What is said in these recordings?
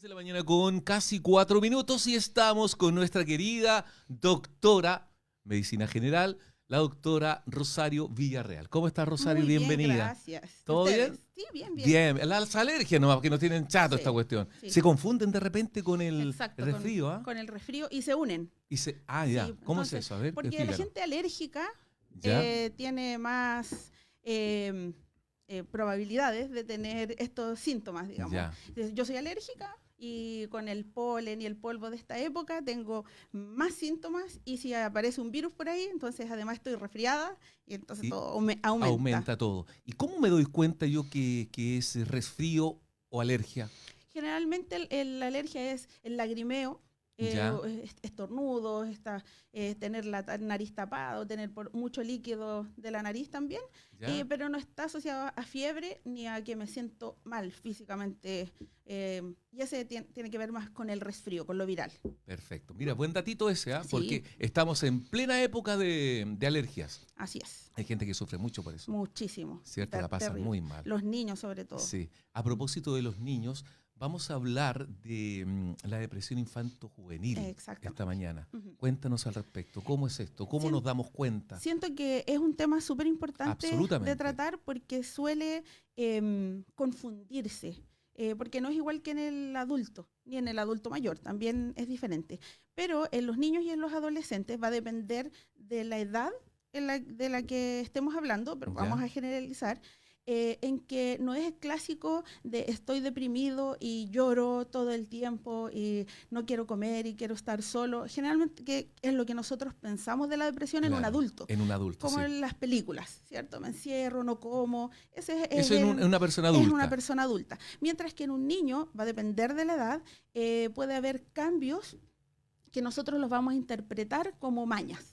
de la mañana con casi 4 minutos y estamos con nuestra querida doctora Medicina General, la doctora Rosario Villarreal. ¿Cómo estás, Rosario? Muy Bienvenida. Bien, gracias. ¿Todo ¿Ustedes? bien? Sí, bien, bien. Bien, las alergias nomás, que nos tienen chato Sí, esta cuestión. sí. Se confunden de repente con el Exacto, resfrío, ¿ah? con el resfrío y se unen. Ya. Sí, ¿Cómo entonces, es eso? A ver, porque la explícanos. gente alérgica ¿Ya? tiene más probabilidades de tener estos síntomas, digamos. Ya. Entonces, yo soy alérgica y con el polen y el polvo de esta época tengo más síntomas y si aparece un virus por ahí, entonces además estoy resfriada y entonces Y todo aumenta. aumenta todo. ¿Y cómo me doy cuenta yo que es resfrío o alergia? Generalmente la alergia es el lagrimeo, ¿Ya? estornudos, tener la nariz tapada o tener mucho líquido de la nariz también, ¿Ya? pero no está asociado a fiebre ni a que me siento mal físicamente. Y ese tiene que ver más con el resfrío, con lo viral. Perfecto. Mira, buen datito ese, ¿ah? Sí, Porque estamos en plena época de alergias. así es. Hay gente que sufre mucho por eso, Muchísimo. ¿cierto? La pasa Terrible. muy mal. Los niños sobre todo. Sí. A propósito de los niños, vamos a hablar de la depresión infanto-juvenil Exactamente. esta mañana. Ujú. Cuéntanos al respecto. ¿Cómo es esto? ¿Cómo nos damos cuenta? Siento que es un tema súper importante Absolutamente. de tratar porque suele confundirse, porque no es igual que en el adulto, ni en el adulto mayor, también es diferente. Pero en los niños y en los adolescentes va a depender de la edad de la que estemos hablando, pero ¿Ya? vamos a generalizar, en que no es el clásico de estoy deprimido y lloro todo el tiempo y no quiero comer y quiero estar solo. Generalmente que es lo que nosotros pensamos de la depresión en un Claro, adulto, en un adulto, como sí. en las películas, ¿cierto? Me encierro, no como. Eso en una persona es adulta. una persona adulta. Mientras que en un niño, va a depender de la edad, puede haber cambios que nosotros los vamos a interpretar como mañas.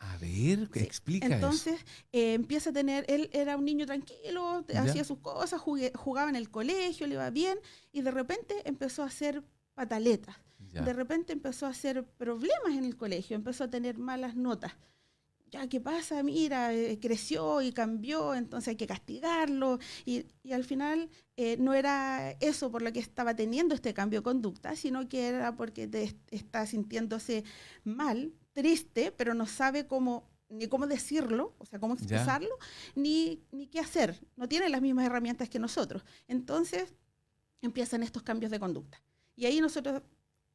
A ver, Sí. explica Entonces empieza a tener, él era un niño tranquilo, ¿Ya? hacía sus cosas, jugaba en el colegio, le iba bien, y de repente empezó a hacer pataletas. Ya. De repente empezó a hacer problemas en el colegio, empezó a tener malas notas. Ya, ¿qué pasa? Mira, creció y cambió, entonces hay que castigarlo. Y al final no era eso por lo que estaba teniendo este cambio de conducta, sino que era porque está sintiéndose mal, triste, pero no sabe ni cómo decirlo, o sea, cómo ¿Ya? expresarlo, ni qué hacer. No tiene las mismas herramientas que nosotros. Entonces empiezan estos cambios de conducta. Y ahí nosotros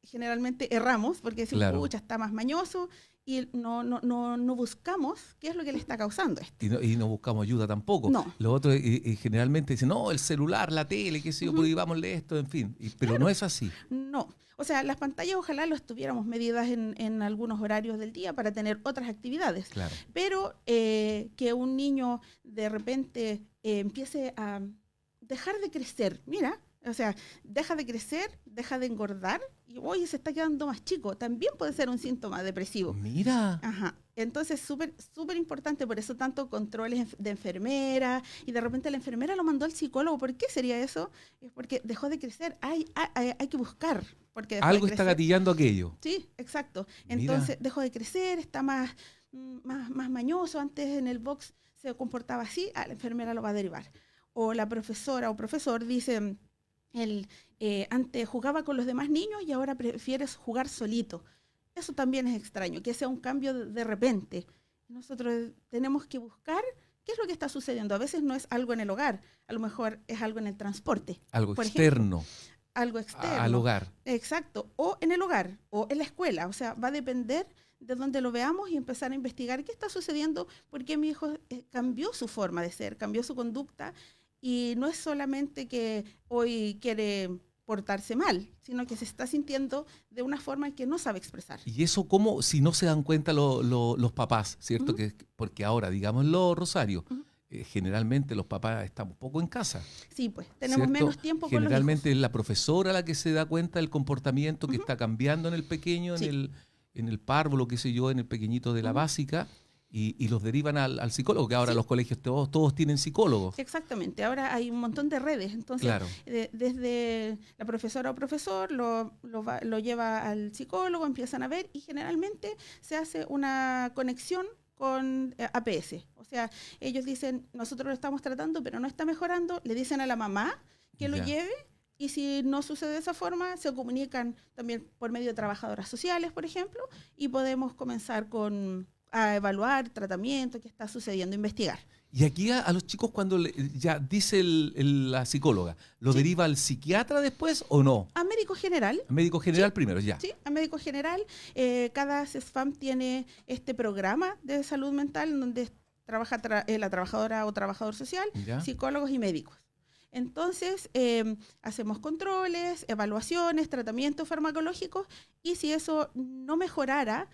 generalmente erramos porque decimos, Claro. pucha, está más mañoso y no buscamos qué es lo que le está causando esto. Y no buscamos ayuda tampoco. No. Los otros generalmente dicen, no, el celular, la tele, qué sé yo, prohibámosle esto, en fin. Pero Claro. no es así. No. O sea, las pantallas ojalá las tuviéramos medidas en algunos horarios del día para tener otras actividades. Claro. Pero que un niño de repente empiece a dejar de crecer, mira, o sea, deja de crecer, deja de engordar y hoy se está quedando más chico. También puede ser un síntoma depresivo. Mira. Ajá. Entonces, súper importante, por eso tanto controles de enfermera y de repente la enfermera lo mandó al psicólogo. ¿Por qué sería eso? Es porque dejó de crecer. Hay que buscar. Porque dejó Algo de está crecer. gatillando aquello. Sí, exacto. Mira. Entonces, dejó de crecer, está más mañoso. Antes en el box se comportaba así, la enfermera lo va a derivar. O la profesora o profesor dice, antes jugaba con los demás niños y ahora prefieres jugar solito. Eso también es extraño, que sea un cambio de repente. Nosotros tenemos que buscar qué es lo que está sucediendo. A veces no es algo en el hogar, a lo mejor es algo en el transporte. Algo por externo. Ejemplo, algo externo. Al hogar. Exacto. O en el hogar, o en la escuela. O sea, va a depender de donde lo veamos y empezar a investigar qué está sucediendo, por qué mi hijo cambió su forma de ser, cambió su conducta. Y no es solamente que hoy quiere portarse mal, sino que se está sintiendo de una forma que no sabe expresar. Y eso como si no se dan cuenta los papás, ¿cierto? Uh-huh. Porque ahora, digámoslo, Rosario, Uh-huh. generalmente los papás están un poco en casa. Sí, pues tenemos ¿cierto? menos tiempo con los hijos. Generalmente es la profesora la que se da cuenta del comportamiento que Uh-huh. está cambiando en el pequeño, Sí. en el párvulo, qué sé yo, en el pequeñito de la Uh-huh. básica, y los derivan al psicólogo, que ahora Sí. los colegios todos tienen psicólogos. Exactamente, ahora hay un montón de redes, entonces Claro. Desde la profesora o profesor lo lleva al psicólogo, empiezan a ver y generalmente se hace una conexión con APS. O sea, ellos dicen, nosotros lo estamos tratando, pero no está mejorando, le dicen a la mamá que lo Ya. lleve Y si no sucede de esa forma, se comunican también por medio de trabajadoras sociales, por ejemplo, y podemos comenzar a evaluar tratamiento, qué está sucediendo, investigar. Y aquí a los chicos cuando ya dice la psicóloga, ¿lo Sí. deriva al psiquiatra después o no? A médico general. Al médico general primero, ya. Sí, a médico general. Cada CESFAM tiene este programa de salud mental en donde trabaja la trabajadora o trabajador social, ¿Ya? psicólogos y médicos. Entonces, hacemos controles, evaluaciones, tratamientos farmacológicos y si eso no mejorara,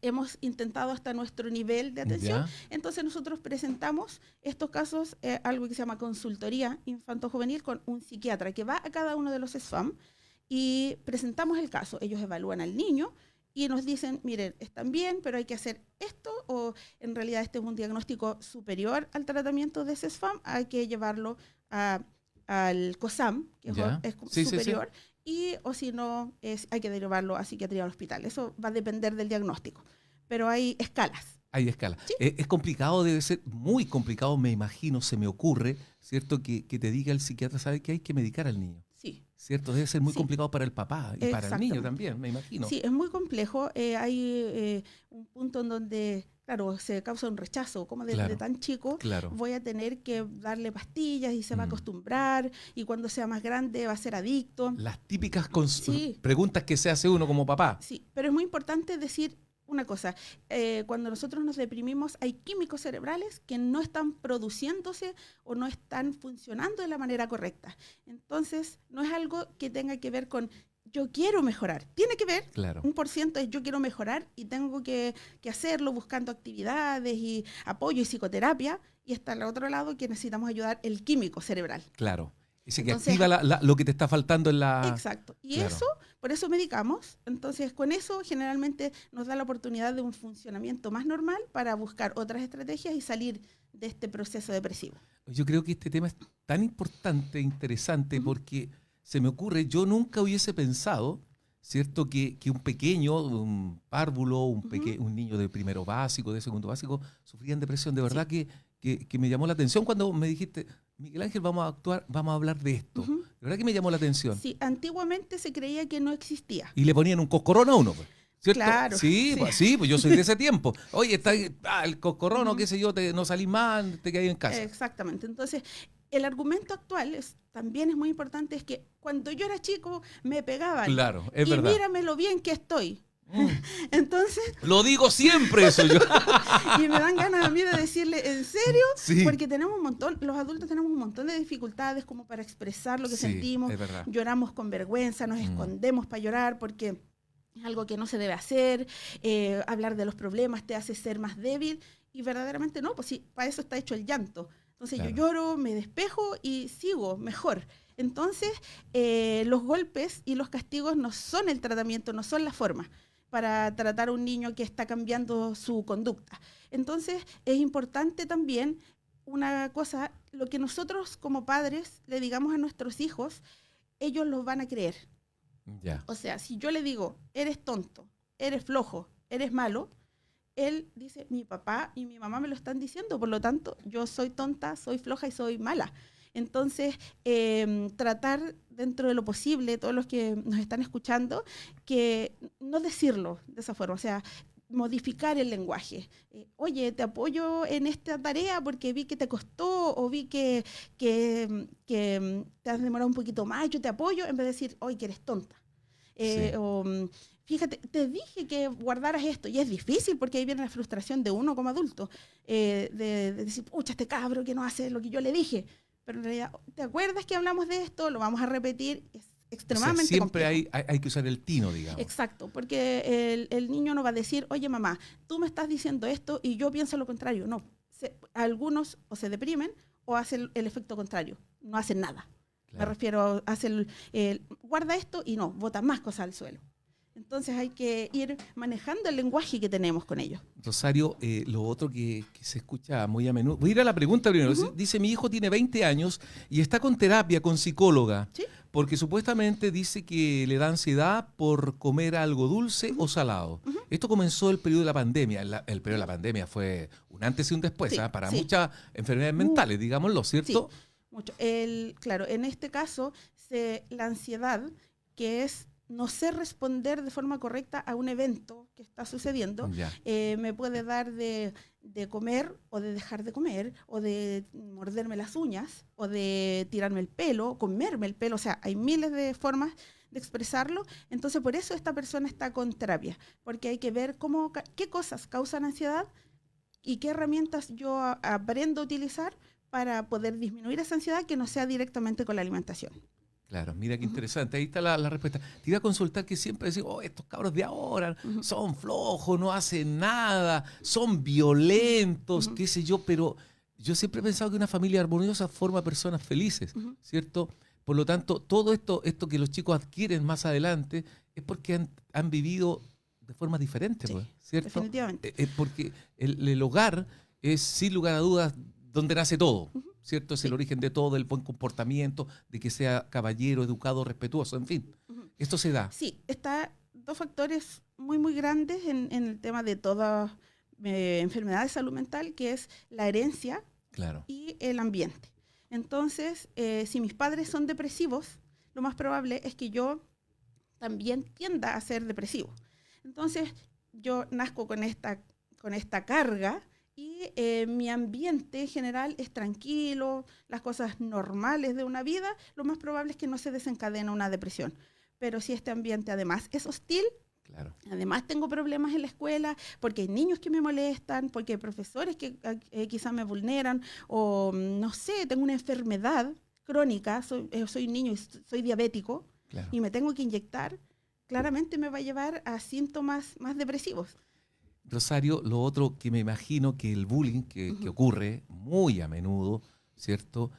hemos intentado hasta nuestro nivel de atención, ¿Ya? entonces nosotros presentamos estos casos, algo que se llama consultoría infanto-juvenil con un psiquiatra que va a cada uno de los SFAM y presentamos el caso. Ellos evalúan al niño y nos dicen, miren, están bien, pero hay que hacer esto, o en realidad este es un diagnóstico superior al tratamiento de SFAM, hay que llevarlo al COSAM, que ¿Ya? es Sí, sí, superior, y o si no, hay que derivarlo a psiquiatría al hospital. Eso va a depender del diagnóstico, pero hay escalas. Hay escala. Sí. Es complicado, debe ser muy complicado, me imagino, se me ocurre, ¿cierto? Que te diga el psiquiatra, ¿sabe que hay que medicar al niño? Sí. ¿Cierto? Debe ser muy Sí. complicado para el papá y para el niño Exactamente. también, me imagino. Sí, es muy complejo. Hay un punto en donde, claro, se causa un rechazo, como desde Claro. tan chico Claro. voy a tener que darle pastillas y se va a Mm. acostumbrar, y cuando sea más grande va a ser adicto. Las típicas Sí. preguntas que se hace uno como papá. Sí, pero es muy importante decir una cosa. Cuando nosotros nos deprimimos, hay químicos cerebrales que no están produciéndose o no están funcionando de la manera correcta. Entonces, no es algo que tenga que ver con yo quiero mejorar. Tiene que ver, Claro. 1% es yo quiero mejorar y tengo que hacerlo buscando actividades y apoyo y psicoterapia. Y está al otro lado que necesitamos ayudar el químico cerebral. Claro. Ese que Entonces, activa lo que te está faltando en la... Exacto. Y Claro. eso, por eso medicamos. Entonces, con eso generalmente nos da la oportunidad de un funcionamiento más normal para buscar otras estrategias y salir de este proceso depresivo. Yo creo que este tema es tan importante, interesante, Ujú. porque se me ocurre, yo nunca hubiese pensado, ¿cierto?, que un pequeño, un párvulo, Ujú. un niño de primero básico, de segundo básico, sufrían depresión. De verdad que me llamó la atención cuando me dijiste, Miguel Ángel, vamos a hablar de esto. Ujú. De verdad que me llamó la atención. Sí, antiguamente se creía que no existía. Y le ponían un coscorrón a uno, pues, ¿cierto? Claro, Sí, sí. pues yo soy de ese tiempo. Oye, está el coscorrón o Ujú. qué sé yo, no salís más, te quedas en casa. Exactamente. Entonces, el argumento actual también es muy importante, es que cuando yo era chico me pegaban. Claro, es y verdad. mírame lo bien que estoy. Mm. Entonces, Lo digo siempre eso yo. y me dan ganas a mí de decirle, ¿en serio? Sí. Porque tenemos un montón, los adultos tenemos un montón de dificultades como para expresar lo que Sí, sentimos. es verdad. Lloramos con vergüenza, nos escondemos para llorar porque es algo que no se debe hacer. Hablar de los problemas te hace ser más débil. Y verdaderamente no, pues sí, para eso está hecho el llanto. Entonces Claro. yo lloro, me despejo y sigo mejor. Entonces, los golpes y los castigos no son el tratamiento, no son la forma para tratar a un niño que está cambiando su conducta. Entonces, es importante también una cosa, lo que nosotros como padres le digamos a nuestros hijos, ellos los van a creer. Ya. O sea, si yo le digo, eres tonto, eres flojo, eres malo, él dice, mi papá y mi mamá me lo están diciendo, por lo tanto, yo soy tonta, soy floja y soy mala. Entonces, tratar dentro de lo posible, todos los que nos están escuchando, que no decirlo de esa forma, o sea, modificar el lenguaje. Oye, te apoyo en esta tarea porque vi que te costó o vi que te has demorado un poquito más, yo te apoyo, en vez de decir, oye, que eres tonta. Sí. O, fíjate, te dije que guardaras esto, y es difícil porque ahí viene la frustración de uno como adulto, de decir, pucha, este cabro que no hace lo que yo le dije. Pero en realidad, ¿te acuerdas que hablamos de esto? Lo vamos a repetir. Es O sea, extremadamente siempre complejo. hay que usar el tino, digamos. Exacto, porque el niño no va a decir, oye mamá, tú me estás diciendo esto y yo pienso lo contrario. No, algunos o se deprimen o hacen el efecto contrario, no hacen nada. Me Claro. refiero a hacer guarda esto y no, bota más cosas al suelo. Entonces hay que ir manejando el lenguaje que tenemos con ellos. Rosario, lo otro que se escucha muy a menudo. Voy a ir a la pregunta primero. Ujú. Dice, mi hijo tiene 20 años y está con terapia, con psicóloga, ¿Sí? porque supuestamente dice que le da ansiedad por comer algo dulce o salado. Ujú. Esto comenzó el periodo de la pandemia. El periodo de la pandemia fue un antes y un después, Sí, ¿ah? Para sí. muchas enfermedades mentales, digámoslo, ¿cierto? mucho. Claro, en este caso, la ansiedad, que es no sé responder de forma correcta a un evento que está sucediendo, Ya. me puede dar de comer o de dejar de comer, o de morderme las uñas, o de tirarme el pelo, comerme el pelo. O sea, hay miles de formas de expresarlo. Entonces, por eso esta persona está con terapia, porque hay que ver qué cosas causan ansiedad y qué herramientas yo aprendo a utilizar para poder disminuir esa ansiedad que no sea directamente con la alimentación. Claro, mira qué interesante. Ahí está la respuesta. Te iba a consultar que siempre decimos, oh, estos cabros de ahora son flojos, no hacen nada, son violentos, qué sé yo, pero yo siempre he pensado que una familia armoniosa forma personas felices, ¿cierto? Por lo tanto, todo esto que los chicos adquieren más adelante es porque han vivido de formas diferentes, Sí, pues, ¿cierto? definitivamente. Porque el hogar es, sin lugar a dudas, donde nace todo. ¿Cierto? Es Sí. el origen de todo, del buen comportamiento, de que sea caballero, educado, respetuoso, en fin. Esto se da. Sí, está dos factores muy, muy grandes en el tema de todas enfermedades de salud mental, que es la herencia Claro. y el ambiente. Entonces, si mis padres son depresivos, lo más probable es que yo también tienda a ser depresivo. Entonces, yo nazco con esta carga y mi ambiente en general es tranquilo, las cosas normales de una vida, lo más probable es que no se desencadene una depresión. Pero si este ambiente además es hostil, Claro. además tengo problemas en la escuela, porque hay niños que me molestan, porque hay profesores que quizás me vulneran, o no sé, tengo una enfermedad crónica, soy niño y soy diabético, Claro. y me tengo que inyectar, claramente me va a llevar a síntomas más depresivos. Rosario, lo otro que me imagino que el bullying que ocurre muy a menudo, ¿cierto?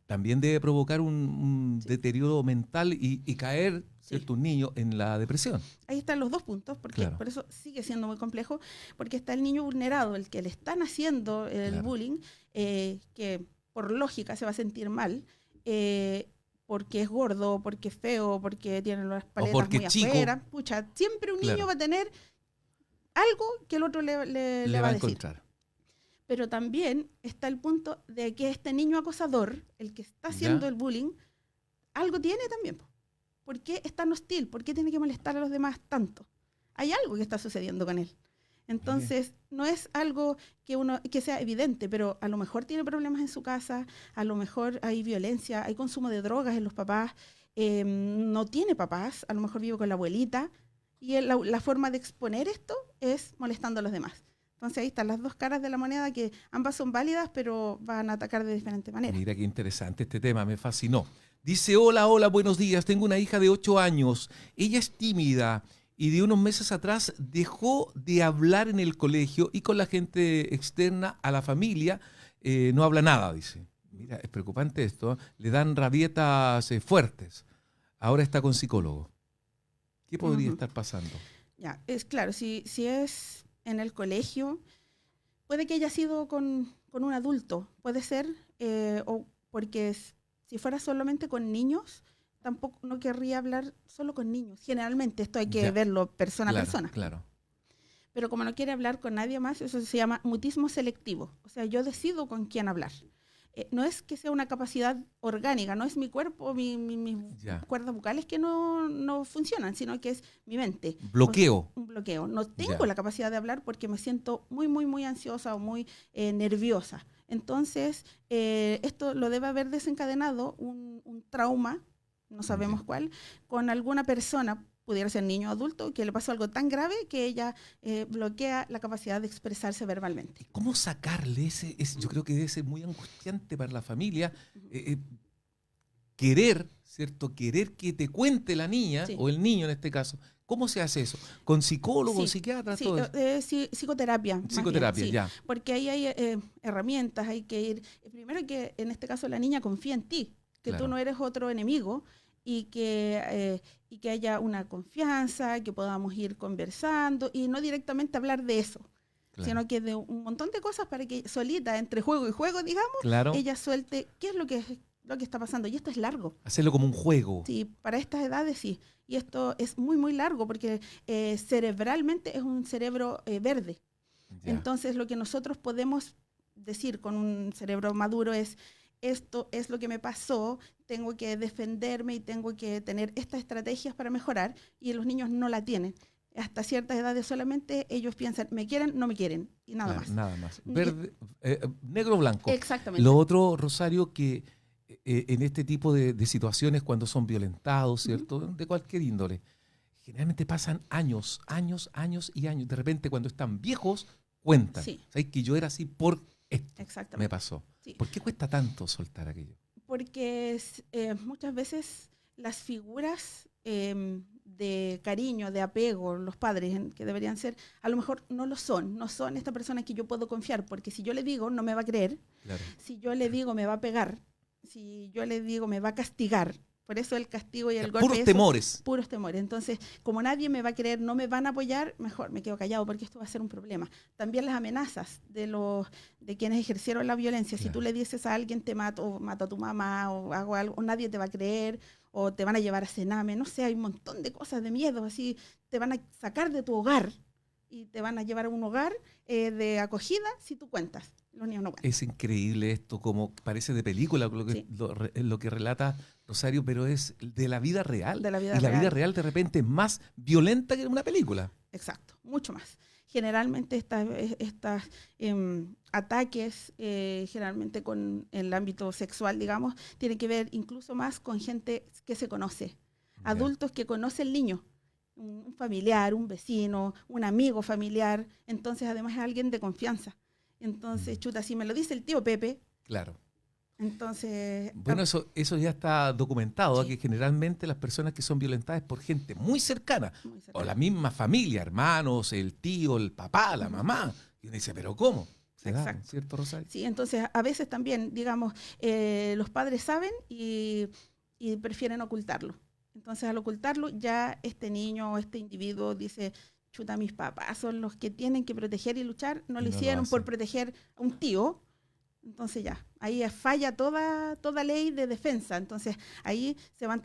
También debe provocar un deterioro mental y caer, ¿cierto? Un niño en la depresión. Ahí están los dos puntos, porque Claro. por eso sigue siendo muy complejo, porque está el niño vulnerado, el que le están haciendo el Claro. bullying, que por lógica se va a sentir mal, porque es gordo, porque es feo, porque tiene las paletas porque muy es chico. afuera. Pucha, siempre un Claro. niño va a tener algo que el otro le va a decir. Encontrar. Pero también está el punto de que este niño acosador, el que está haciendo ¿Ya? el bullying, algo tiene también. ¿Por qué es tan hostil? ¿Por qué tiene que molestar a los demás tanto? Hay algo que está sucediendo con él. Entonces, no es algo que sea evidente, pero a lo mejor tiene problemas en su casa, a lo mejor hay violencia, hay consumo de drogas en los papás, no tiene papás, a lo mejor vive con la abuelita, y la forma de exponer esto es molestando a los demás. Entonces ahí están las dos caras de la moneda, que ambas son válidas, pero van a atacar de diferente manera. Mira qué interesante este tema, me fascinó. Dice, hola, buenos días, tengo una hija de 8 años, ella es tímida y de unos meses atrás dejó de hablar en el colegio y con la gente externa a la familia no habla nada, dice. Mira, es preocupante esto, ¿eh? Le dan rabietas fuertes, ahora está con psicólogo. ¿Qué podría estar pasando? Ya, es claro, si es en el colegio, puede que haya sido con un adulto, puede ser, o porque si fuera solamente con niños, tampoco no querría hablar solo con niños. Generalmente esto hay que verlo persona a persona. Claro. Pero como no quiere hablar con nadie más, eso se llama mutismo selectivo. O sea, yo decido con quién hablar. No es que sea una capacidad orgánica, no es mi cuerpo, mis cuerdas vocales que no funcionan, sino que es mi mente. Bloqueo. O sea, un bloqueo. No tengo la capacidad de hablar porque me siento muy, muy, muy ansiosa o muy nerviosa. Entonces, esto lo debe haber desencadenado un trauma, no sabemos cuál, con alguna persona, pudiera ser niño o adulto, que le pasó algo tan grave que ella bloquea la capacidad de expresarse verbalmente. ¿Cómo sacarle ese? Yo creo que debe ser muy angustiante para la familia querer, ¿cierto? Querer que te cuente la niña, o el niño en este caso. ¿Cómo se hace eso? ¿Con psicólogo, psiquiatra? Sí, todo eso? psicoterapia. Psicoterapia, bien, ya. Porque ahí hay herramientas, hay que ir. Primero que en este caso la niña confía en ti, que tú no eres otro enemigo, y que haya una confianza, que podamos ir conversando y no directamente hablar de eso, sino que de un montón de cosas para que solita, entre juego y juego, digamos, ella suelte qué es lo que está pasando. Y esto es largo. Hacerlo como un juego. Sí, para estas edades sí. Y esto es muy, muy largo porque cerebralmente es un cerebro verde. Ya. Entonces lo que nosotros podemos decir con un cerebro maduro es esto es lo que me pasó, tengo que defenderme y tengo que tener estas estrategias para mejorar, y los niños no la tienen. Hasta ciertas edades solamente ellos piensan, me quieren, no me quieren, y nada más. Nada más. Verde, negro o blanco. Exactamente. Lo otro, Rosario, que en este tipo de situaciones, cuando son violentados, ¿cierto? De cualquier índole, generalmente pasan años y años. De repente, cuando están viejos, cuentan. Sí. ¿Sabes que yo era así por esto? Exactamente. Me pasó. Sí. ¿Por qué cuesta tanto soltar aquello? Porque muchas veces las figuras de cariño, de apego, los padres que deberían ser, a lo mejor no lo son, no son esta persona que yo puedo confiar, porque si yo le digo no me va a creer, Claro. si yo le digo me va a pegar, si yo le digo me va a castigar. Por eso el castigo y el golpe. Puros temores. Puros temores. Entonces, como nadie me va a creer, no me van a apoyar, mejor me quedo callado porque esto va a ser un problema. También las amenazas de quienes ejercieron la violencia. Claro. Si tú le dices a alguien te mato, o mato a tu mamá, o hago algo, o nadie te va a creer, o te van a llevar a cename, no sé, hay un montón de cosas de miedo, así te van a sacar de tu hogar y te van a llevar a un hogar de acogida si tú cuentas. Los niños no cuentan. Es increíble esto, como parece de película lo que, Sí. lo que relata Rosario, pero es de la vida real. De la vida y la real. vida real de repente es más violenta que en una película. Exacto, mucho más. Generalmente estos ataques, generalmente con el ámbito sexual, digamos, tienen que ver incluso más con gente que se conoce. Ya. Adultos que conocen al niño, un familiar, un vecino, un amigo familiar. Entonces, además es alguien de confianza. Entonces, chuta, si me lo dice el tío Pepe, Claro. entonces... Bueno, eso ya está documentado, Sí. que generalmente las personas que son violentadas es por gente muy cercana, muy o cercano. la misma familia, hermanos, el tío, el papá, la mamá. Y uno dice, ¿pero cómo? Se da, Exacto. ¿cierto, Rosario? Sí, entonces a veces también, digamos, los padres saben y prefieren ocultarlo. Entonces al ocultarlo ya este niño o este individuo dice, chuta, mis papás son los que tienen que proteger y luchar, no Y lo no lo hicieron por hacen. proteger a un tío. Entonces ya, ahí falla toda ley de defensa. Entonces ahí se van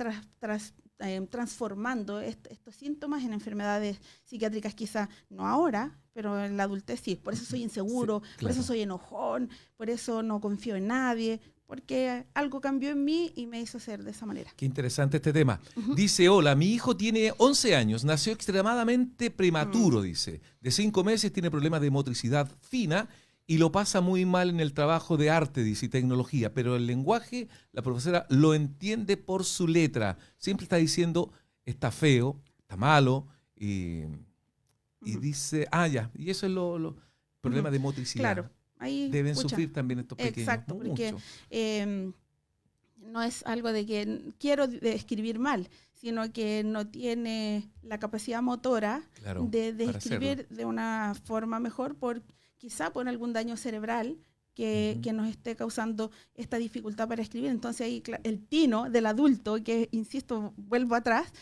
transformando estos síntomas en enfermedades psiquiátricas, quizá no ahora, pero en la adultez sí. Por eso soy inseguro, Sí, por eso claro. soy enojón, por eso no confío en nadie, porque algo cambió en mí y me hizo ser de esa manera. Qué interesante este tema. Dice, hola, mi hijo tiene 11 años, nació extremadamente prematuro, dice. De 5 meses tiene problemas de motricidad fina y lo pasa muy mal en el trabajo de arte, dice, y tecnología. Pero el lenguaje, la profesora lo entiende por su letra. Siempre está diciendo, está feo, está malo, y dice, ya, y eso es lo problema de motricidad. Claro, ahí Deben pucha, sufrir también estos pequeños. exacto, porque mucho. no es algo de que quiero escribir mal, sino que no tiene la capacidad motora Claro, de para escribir hacerlo. de una forma mejor, quizá por algún daño cerebral que nos esté causando esta dificultad para escribir. Entonces ahí el tino del adulto, que insisto, vuelvo atrás,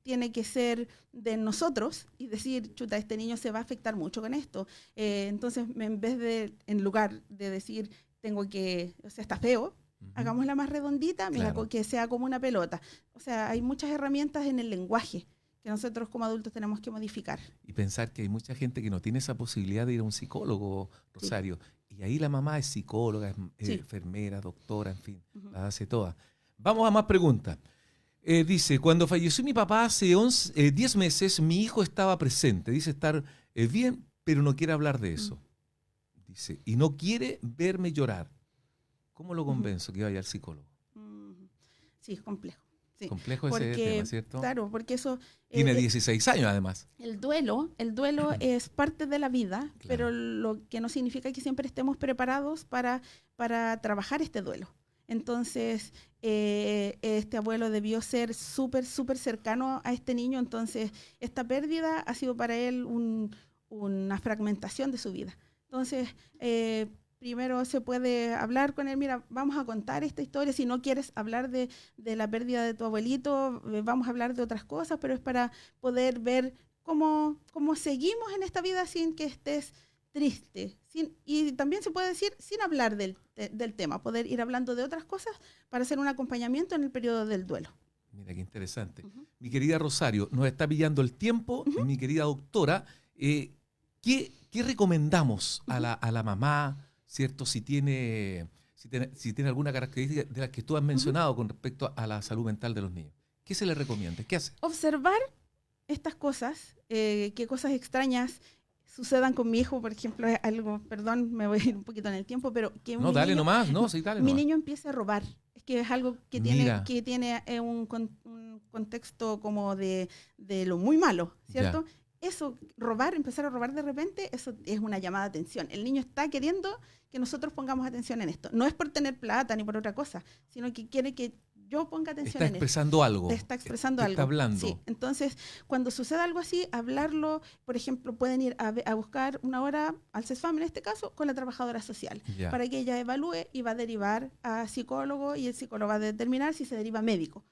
tiene que ser de nosotros y decir, chuta, este niño se va a afectar mucho con esto. Entonces, en lugar de decir, está feo, hagámosla más redondita, mira, Claro. que sea como una pelota. O sea, hay muchas herramientas en el lenguaje que nosotros como adultos tenemos que modificar. Y pensar que hay mucha gente que no tiene esa posibilidad de ir a un psicólogo, Rosario. Sí. Y ahí la mamá es psicóloga, es Sí. enfermera, doctora, en fin, las hace todas. Vamos a más preguntas. Dice, cuando falleció mi papá hace 10 meses, mi hijo estaba presente. Dice estar bien, pero no quiere hablar de eso. Dice, y no quiere verme llorar. ¿Cómo lo convenzo que vaya al psicólogo? Sí, es complejo. Sí. Complejo ese tema, ¿cierto? Claro, porque eso... Tiene 16 años, además. El duelo es parte de la vida, Claro. pero lo que no significa que siempre estemos preparados para trabajar este duelo. Entonces, este abuelo debió ser súper cercano a este niño, entonces esta pérdida ha sido para él una fragmentación de su vida. Entonces, primero se puede hablar con él, mira, vamos a contar esta historia, si no quieres hablar de la pérdida de tu abuelito, vamos a hablar de otras cosas, pero es para poder ver cómo seguimos en esta vida sin que estés triste. Y también se puede decir sin hablar del tema, poder ir hablando de otras cosas para hacer un acompañamiento en el periodo del duelo. Mira, qué interesante. Mi querida Rosario, nos está pillando el tiempo. Mi querida doctora, ¿qué recomendamos a la mamá, ¿cierto? Si si tiene alguna característica de las que tú has mencionado con respecto a la salud mental de los niños. ¿Qué se les recomienda? ¿Qué hace? Observar estas cosas, qué cosas extrañas sucedan con mi hijo, por ejemplo, es algo, perdón, me voy a ir un poquito en el tiempo, pero que No, dale nomás, no, sí, dale mi nomás. niño empiece a robar. Es que es algo que Mira. tiene un contexto como de lo muy malo, ¿cierto? Eso, empezar a robar de repente, eso es una llamada de atención. El niño está queriendo que nosotros pongamos atención en esto. No es por tener plata ni por otra cosa, sino que quiere que yo ponga atención Está en expresando esto. algo. Está expresando Te algo. está hablando. Sí. Entonces, cuando suceda algo así, hablarlo, por ejemplo, pueden ir a buscar una hora al CESFAM, en este caso, con la trabajadora social, Ya. para que ella evalúe y va a derivar a psicólogo y el psicólogo va a determinar si se deriva a médico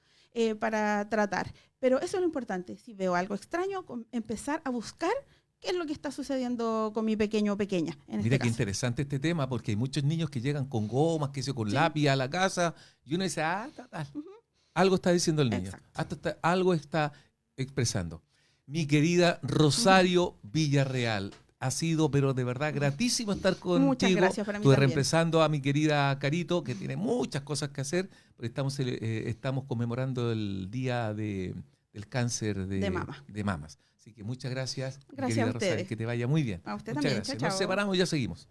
para tratar. Pero eso es lo importante. Si veo algo extraño, empezar a buscar qué es lo que está sucediendo con mi pequeño o pequeña. Mira qué interesante este tema, porque hay muchos niños que llegan con gomas, que sé, con lápiz a la casa, y uno dice, algo está diciendo el niño, algo está expresando. Mi querida Rosario Villarreal, ha sido, pero de verdad, gratísimo estar contigo. Muchas gracias, para mí Estuve también. reemplazando a mi querida Carito, que tiene muchas cosas que hacer, porque estamos conmemorando el día del cáncer de mamas. Así que muchas gracias, Gracias querida a ustedes. Rosario, que te vaya muy bien. A usted muchas también. gracias. Chao, Nos chao. separamos y ya seguimos.